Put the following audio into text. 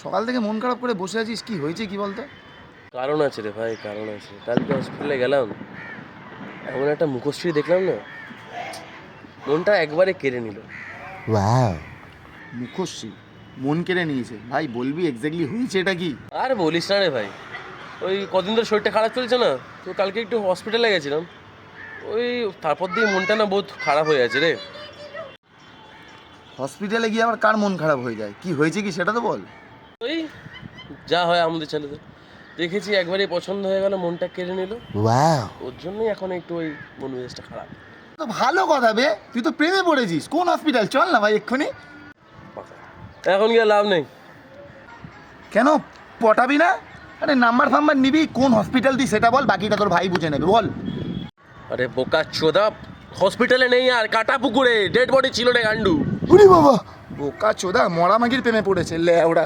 সকাল থেকে মন খারাপ করে বসে আছিস, কি হয়েছে কি বলতো? কারণ আছে রে ভাই, কারণ আছে। কালকে হসপিটালে গেলাম, এমন একটা মুখশ্রী দেখলাম না, মনটা একবারে কেড়ে নিল। মুখশ্রী মন কেড়ে নিয়েছে? ভাই বলবি এক্স্যাক্টলি হয়েছে এটা কি? আর বলিস না রে ভাই, ওই কদিন ধরে শরীরটা খারাপ চলছে না, তো কালকে একটু হসপিটালে গেছিলাম। ওই তারপর দিয়ে মনটা না বহুত খারাপ হয়ে আছে রে। হসপিটালে গিয়ে আবার কার মন খারাপ হয়ে যায়? কি হয়েছে কি সেটা তো বল। ওই যা হয় আমাদের ছেলেদের, দেখেছি একবারেই পছন্দ হয়ে গেল, মনটা কেড়ে নিল। ওর জন্যই এখন একটু ওই মন মেজাজটা খারাপ। তো ভালো কথা বে, তুই তো প্রেমে পড়েছিস। কোন হসপিটাল? চল না ভাই এক্ষুনি। এখন গিয়ে লাভ নেই। কেন পটাবি না? আরে নাম্বার ফাম্বার নিবি, কোন হসপিটাল তুই সেটা বল, বাকিটা তোর ভাই বুঝে নেবে, বল। আরে বোকা চোদা, হসপিটালে নেই, আর কাটা পুকুরে ডেড বডি ছিল রে গান্ডু। উরি বাবা, বোকা চোদা মরা মাগির প্রেমে পড়েছে লে ওরা।